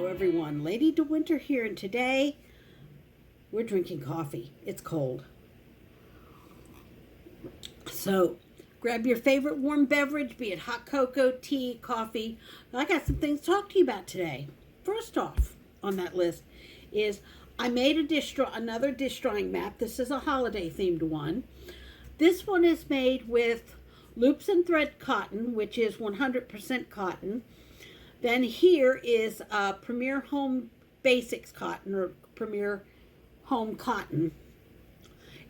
Hello everyone, Lady DeWinter here, and today we're drinking coffee. It's cold. So grab your favorite warm beverage, be it hot cocoa, tea, coffee. I got some things to talk to you about today. First off on that list is I made another dish drawing map. This is a holiday themed one. This one is made with loops and thread cotton, which is 100% cotton. Then here is Premier Home Basics cotton, or Premier Home cotton.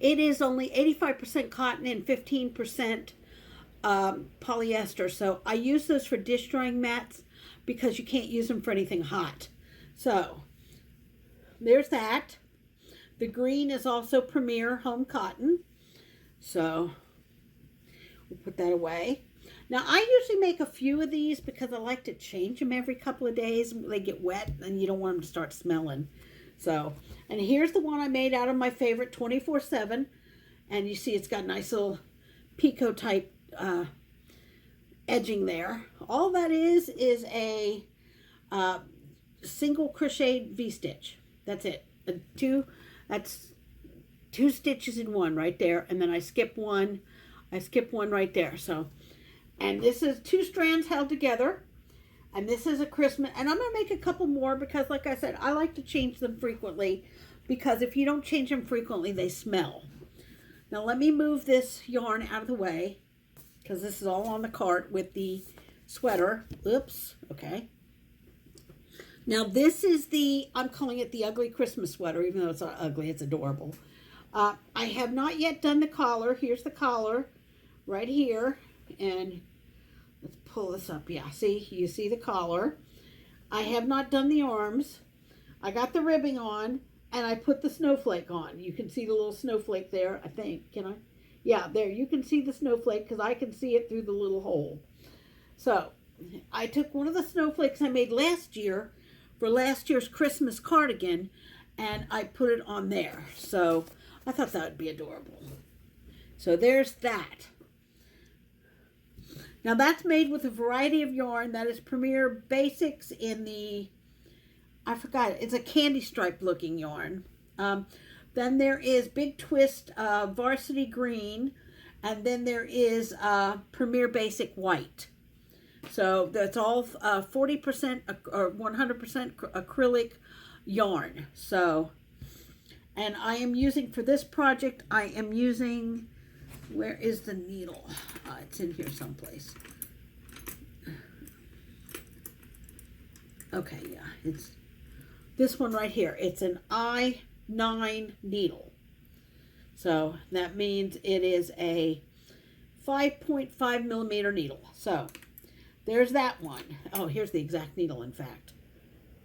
It is only 85% cotton and 15% polyester. So I use those for dish drying mats because you can't use them for anything hot. So there's that. The green is also Premier Home cotton. So we'll put that away. Now, I usually make a few of these because I like to change them every couple of days. They get wet and you don't want them to start smelling. So, and here's the one I made out of my favorite 24/7. And you see it's got nice little picot type edging there. All that is a single crocheted V-stitch. That's it. That's two stitches in one right there. And then I skip one. I skip one right there. So, and this is 2 strands held together. And this is a Christmas. And I'm going to make a couple more because, like I said, I like to change them frequently. Because if you don't change them frequently, they smell. Now, let me move this yarn out of the way. Because this is all on the cart with the sweater. Oops. Okay. Now, this is I'm calling it the ugly Christmas sweater. Even though it's not ugly, it's adorable. I have not yet done the collar. Here's the collar right here. And let's pull this up. Yeah, see, you see the collar. I have not done the arms. I got the ribbing on, and I put the snowflake on. You can see the little snowflake there, I think. Can I? Yeah, there. You can see the snowflake because I can see it through the little hole. So, I took one of the snowflakes I made last year for last year's Christmas cardigan, and I put it on there. So, I thought that would be adorable. So, there's that. Now that's made with a variety of yarn. That is Premier Basics in the, I forgot, it's a candy stripe looking yarn. Then there is Big Twist Varsity Green. And then there is Premier Basic White. So that's all 40% or 100% acrylic yarn. So, and I am using, for this project, I am using, where is the needle? It's in here someplace. Okay, yeah, it's this one right here. It's an I-9 needle. So that means it is a 5.5 millimeter needle. So there's that one. Oh, here's the exact needle, in fact.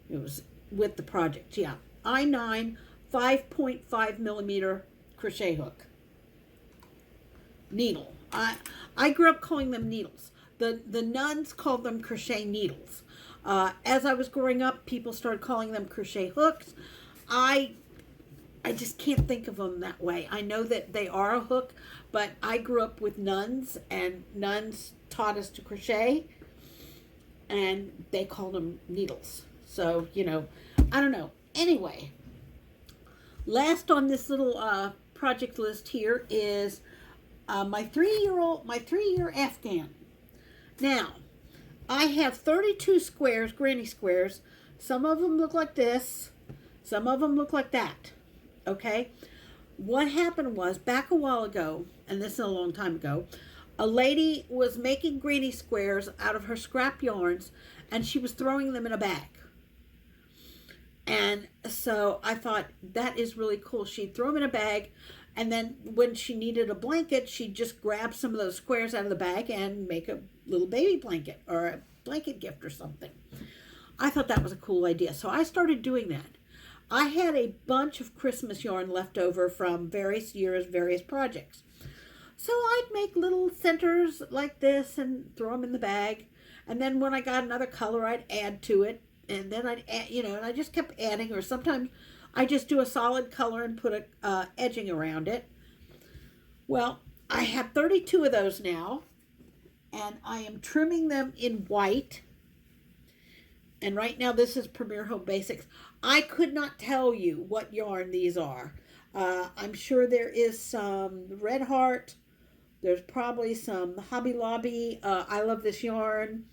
It was with the project. Yeah, I-9 5.5 millimeter crochet hook. Needle. I grew up calling them needles. The nuns called them crochet needles. As I was growing up, people started calling them crochet hooks. I just can't think of them that way. I know that they are a hook, but I grew up with nuns, and nuns taught us to crochet, and they called them needles. So, you know, I don't know. Anyway, last on this little project list here is my 3-year Afghan. Now, I have 32 squares, granny squares. Some of them look like this. Some of them look like that. Okay? What happened was, back a while ago, and this is a long time ago, a lady was making granny squares out of her scrap yarns, and she was throwing them in a bag. And so I thought, that is really cool. She'd throw them in a bag, and then when she needed a blanket, she'd just grab some of those squares out of the bag and make a little baby blanket or a blanket gift or something. I thought that was a cool idea. So I started doing that. I had a bunch of Christmas yarn left over from various years, various projects. So I'd make little centers like this and throw them in the bag. And then when I got another color, I'd add to it. And then I'd add, you know, and I just kept adding, or sometimes I just do a solid color and put a edging around it. Well, I have 32 of those now, and I am trimming them in white. And right now this is Premier Home Basics. I could not tell you what yarn these are. I'm sure there is some Red Heart. There's probably some Hobby Lobby. I love this yarn.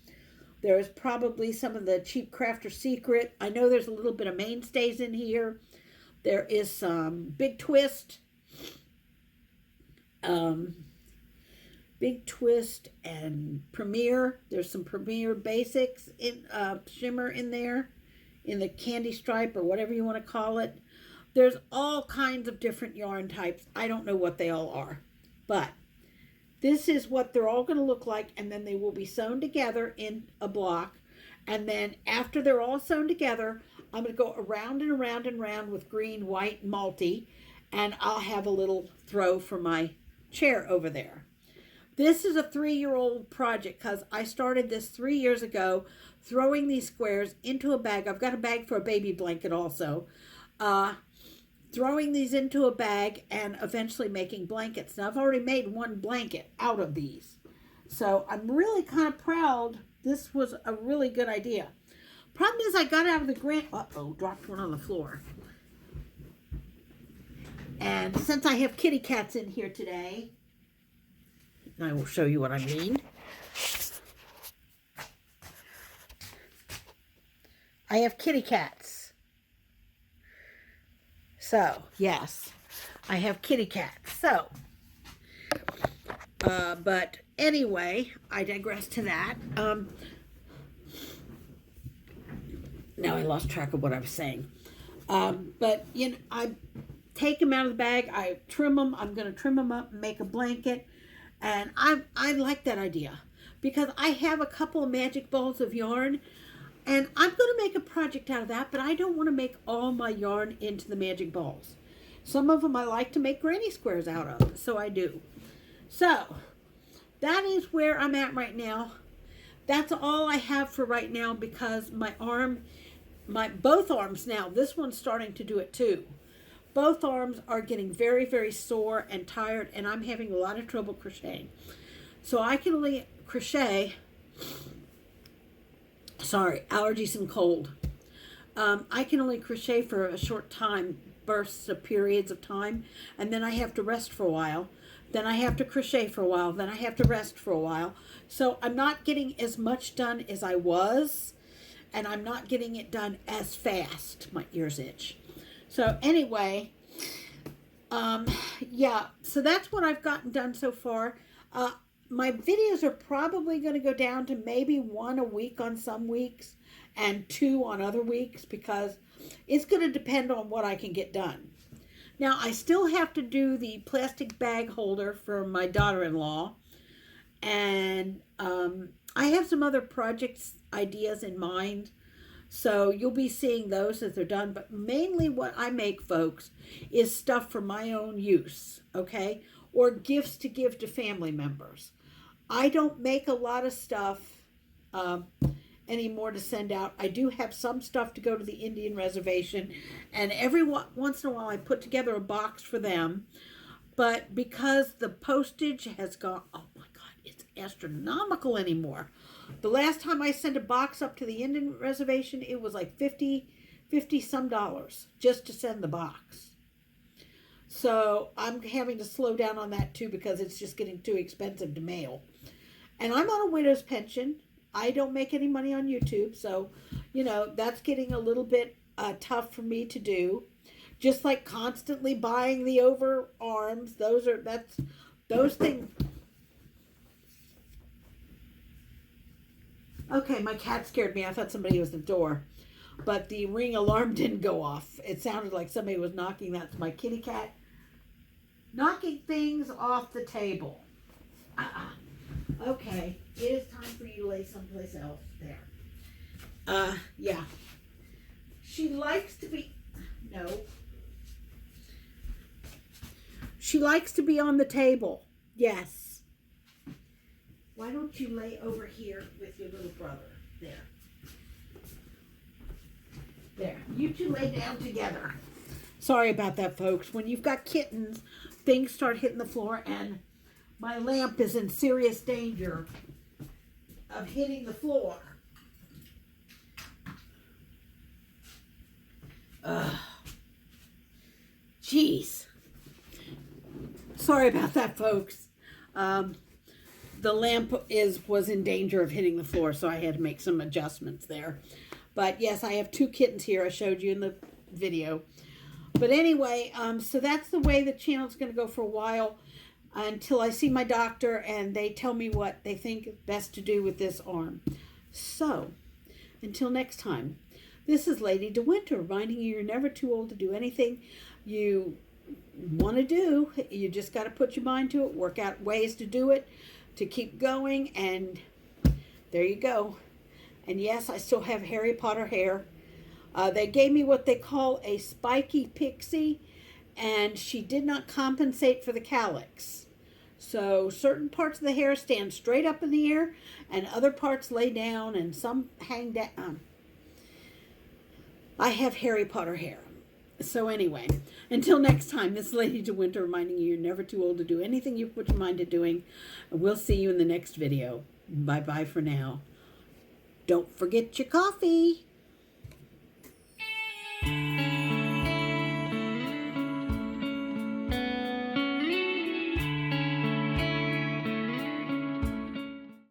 There's probably some of the Cheap Crafter Secret. I know there's a little bit of Mainstays in here. There is some Big Twist. Big Twist and Premier. There's some Premier Basics in shimmer in there, in the candy stripe or whatever you want to call it. There's all kinds of different yarn types. I don't know what they all are, but this is what they're all going to look like, and then they will be sewn together in a block. And then after they're all sewn together, I'm going to go around and around and around with green, white, and multi, and I'll have a little throw for my chair over there. This is a 3-year-old project because I started this 3 years ago, throwing these squares into a bag. I've got a bag for a baby blanket also. Throwing these into a bag and eventually making blankets. Now, I've already made one blanket out of these. So I'm really kind of proud. This was a really good idea. Problem is I got out of the grant. Uh-oh, dropped one on the floor. And since I have kitty cats in here today, I will show you what I mean. I have kitty cats. So, yes, I have kitty cats. So, but anyway, I digress to that. Now I lost track of what I was saying. But, you know, I take them out of the bag. I trim them. I'm going to trim them up and make a blanket. And I like that idea because I have a couple of magic balls of yarn. And I'm going to make a project out of that, but I don't want to make all my yarn into the magic balls. Some of them I like to make granny squares out of, so I do. So, that is where I'm at right now. That's all I have for right now because both arms now, this one's starting to do it too. Both arms are getting very, very sore and tired, and I'm having a lot of trouble crocheting. So I can only crochet... Sorry, allergies and cold. I can only crochet for a short time, bursts of periods of time, and then I have to rest for a while. Then I have to crochet for a while. Then I have to rest for a while. So I'm not getting as much done as I was, and I'm not getting it done as fast. My ears itch. So anyway, yeah, so that's what I've gotten done so far. My videos are probably going to go down to maybe 1 a week on some weeks and 2 on other weeks because it's going to depend on what I can get done. Now, I still have to do the plastic bag holder for my daughter-in-law, and I have some other projects ideas in mind, so you'll be seeing those as they're done. But mainly what I make, folks, is stuff for my own use, okay, or gifts to give to family members. I don't make a lot of stuff anymore to send out. I do have some stuff to go to the Indian reservation, and every once in a while I put together a box for them. But because the postage has gone, oh my God, it's astronomical anymore. The last time I sent a box up to the Indian reservation, it was like $50 some dollars just to send the box. So I'm having to slow down on that too because it's just getting too expensive to mail. And I'm on a widow's pension. I don't make any money on YouTube. So, you know, that's getting a little bit tough for me to do. Just like constantly buying the overarms. Those things. Okay, my cat scared me. I thought somebody was at the door. But the ring alarm didn't go off. It sounded like somebody was knocking. That's my kitty cat. Knocking things off the table. Okay, it is time for you to lay someplace else. There. Yeah. She likes to be... No. She likes to be on the table. Yes. Why don't you lay over here with your little brother? There. There. You two lay down together. Sorry about that, folks. When you've got kittens, things start hitting the floor, and my lamp is in serious danger of hitting the floor. Ugh. Jeez. Sorry about that, folks. The lamp was in danger of hitting the floor, so I had to make some adjustments there. But yes, I have 2 kittens here. I showed you in the video. But anyway, so that's the way the channel's going to go for a while until I see my doctor and they tell me what they think best to do with this arm. So, until next time, this is Lady DeWinter reminding you you're never too old to do anything you want to do. You just got to put your mind to it, work out ways to do it, to keep going, and there you go. And yes, I still have Harry Potter hair. They gave me what they call a spiky pixie, and she did not compensate for the calyx. So certain parts of the hair stand straight up in the air, and other parts lay down, and some hang down. I have Harry Potter hair. So anyway, until next time, this is Lady DeWinter reminding you you're never too old to do anything you put your mind to doing. We'll see you in the next video. Bye-bye for now. Don't forget your coffee.